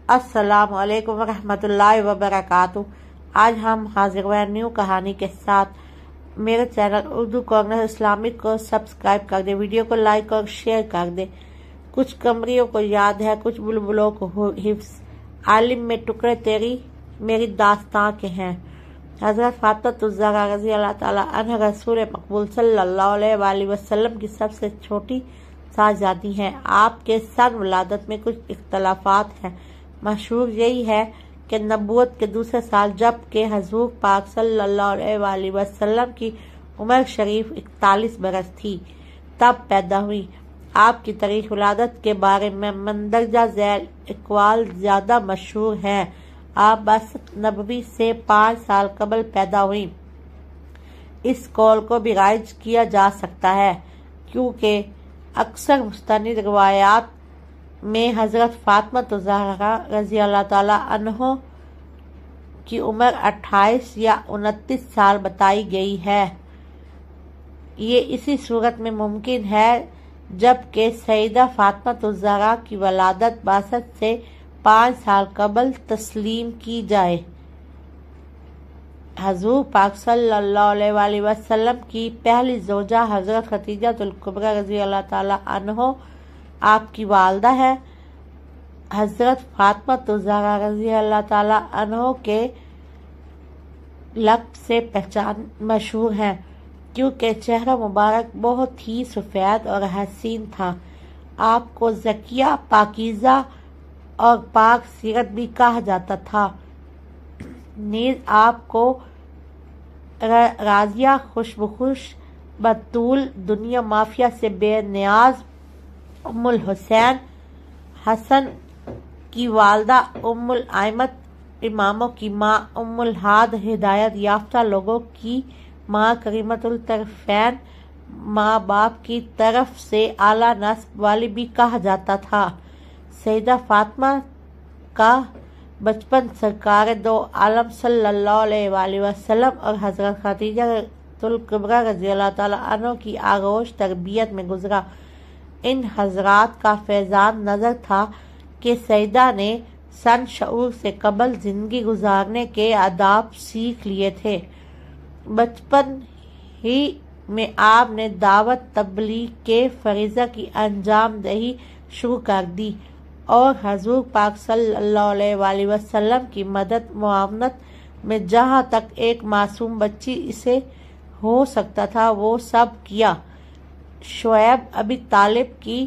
अस्सलाम वालेकुम वरहमतुल्लाहि वबरकातुहू। आज हम हाजिर हुए न्यू कहानी के साथ। मेरे चैनल उर्दू कॉर्नर इस्लामिक को सब्सक्राइब कर दे, वीडियो को लाइक और शेयर कर दे। कुछ कमरियों को याद है, कुछ बुलबुलों को हिफ्स। आलिम में टुकड़े तेरी मेरी दास्तां के हैं। हजरत फातिमा ज़हरा रज़ी अल्लाह ताला अन्हा रसूल मकबूल सल्लल्लाहु अलैहि वसल्लम की सबसे छोटी साहबजादी हैं। आपके सन विलादत में कुछ इख्तलाफात हैं। मशहूर यही है कि नबूवत के दूसरे साल जब के हजूर पाक सल्लल्लाहु अलैहि वसल्लम की उम्र शरीफ 41 बरस थी, तब पैदा हुई। आपकी तारीख विलादत के बारे में मंदरजा झैल इकबाल ज्यादा मशहूर है। आप बस नबवी से 5 साल कबल पैदा हुई। इस कौल को भी राइज किया जा सकता है, क्योंकि अक्सर मुस्तनिद रिवायात में हजरत फातिमा ज़हरा रज़ी अल्लाह ताला अन्हा की उम्र 28 या 29 साल बताई गई है। ये इसी सूरत में मुमकिन है जबकि सईदा फातिमा ज़हरा की वलादत बासत से 5 साल कबल तस्लीम की जाए। हजूर पाक सल्लल्लाहु अलैहि वसल्लम की पहली ज़ौजा हजरत खदीजतुल कुबरा रज़ी अल्लाह ताला अन्हा आपकी वालदा है। हजरत फातिमा ज़हरा रज़ी अल्लाह ताला अन्हा के लक़्ब से पहचान मशहूर है, क्योंकि चेहरा मुबारक बहुत ही सफ़ेद और हसीन था। आपको ज़किया, पाकीज़ा और पाक सीरत भी कहा जाता था। नीज़ आपको राजिया, खुशबखुश, बतूल, दुनिया माफिया से बेनियाज उम्मुल हुसैन, हसन की वालदा उम्मुल आइमत, इमामों की माँ उम्मुल हाद, हिदायत याफ्ता लोगों की माँ करीमतुल तरफ़ैन, माँ बाप की तरफ से आला नस्ब वाली भी कहा जाता था। सईदा फातिमा का बचपन सरकार दो आलम सल्लल्लाहु अलैहि वसल्लम और हजरत खदीजतुल कुबरा रज़ी अल्लाह ताला अन्हा की आगोश तरबियत में गुजरा। इन हजरात का फैजान नजर था कि सईदा ने सन शऊर से कबल जिंदगी गुजारने के आदाब सीख लिए थे। बचपन ही में आपने दावत तबलीग के फरीज़ा की अंजाम दही शुरू कर दी और हजूर पाक सल्लल्लाहु अलैहि वसल्लम की मदद मुआवनत में जहाँ तक एक मासूम बच्ची इसे हो सकता था वो सब किया। शुएब अबी तालिब की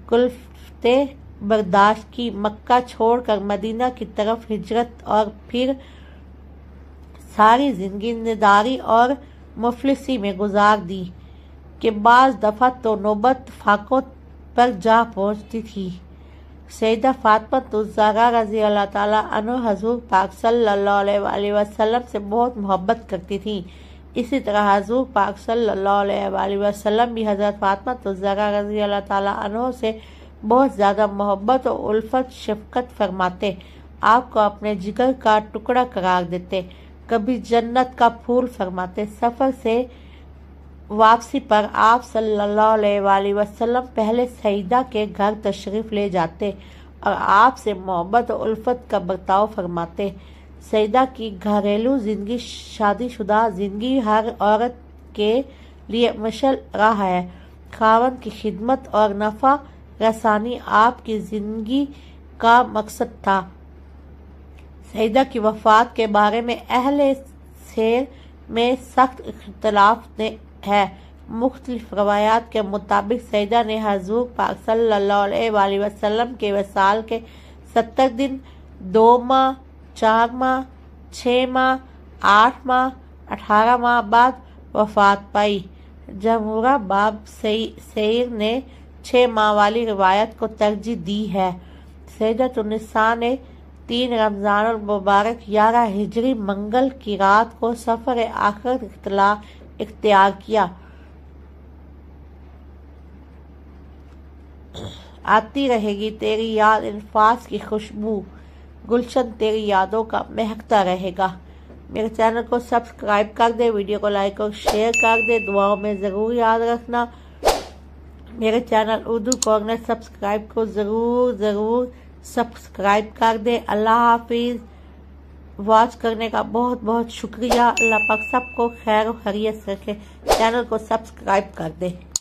कुल्फ़ते बर्दाश्त की, मक्का छोड़कर मदीना की तरफ हिजरत और फिर सारी जिंदगी निदारी और मुफलिसी में गुजार दी कि बाज़ दफ़ा तो नौबत फाकों पर जा पहुँचती थी। सईदा फातिमा ज़हरा रज़ी अल्लाह ताला अन्हा हजूर पाक सल्लल्लाहु अलैहि वसल्लम से बहुत मोहब्बत करती थी। इसी तरह हजूर पाक सल्लल्लाहु अलैहि वसल्लम भी हजरत फातिमा ज़हरा रज़ी अल्लाह ताला अन्हा से बहुत ज़्यादा मोहब्बत और उल्फत शफकत फरमाते। आपको अपने जिगर का टुकड़ा करार देते, कभी जन्नत का फूल फरमाते। सफ़र से वापसी पर आप सल्लल्लाहु अलैहि वसल्लम पहले सईदा के घर तशरीफ ले जाते और आपसे मोहब्बत और उल्फत का बर्ताव फरमाते। सईदा की घरेलू जिंदगी शादीशुदा जिंदगी हर औरत के लिए मशल रहा है। खावन की खिदमत और नफा रसानी आपकी जिंदगी का मकसद था। सईदा की वफात के बारे में अहले सेर में सख्त इख्तिलाफ है। मुख्तलिफ रवायात के मुताबिक सईदा ने हजूर पाक सल्लल्लाहु अलैहि वसल्लम के वसाल के 70 दिन, 2 माह, 4 माह, 6 माह, 8 माह, 18 माह बाद वफात पाई। जमहूरा बाब सईर ने 6 माह वाली रिवायत को तरजीह दी है। सैयदतुन्निसा ने 3 रमज़ानुल मुबारक 11 हिजरी मंगल की रात को सफ़र आखिर इख्तियार किया। आती रहेगी तेरी याद, इल्फाज की खुशबू, गुलशन तेरी यादों का महकता रहेगा। मेरे चैनल को सब्सक्राइब कर दे, वीडियो को लाइक और शेयर कर दे। दुआओं में ज़रूर याद रखना। मेरे चैनल उर्दू कॉर्नर सब्सक्राइब को ज़रूर سبسکرائب کر دیں۔ اللہ حافظ۔ واچ کرنے کا بہت بہت شکریہ۔ اللہ پاک سب کو خیر و خیریت سے رکھے۔ چینل کو سبسکرائب کر دیں۔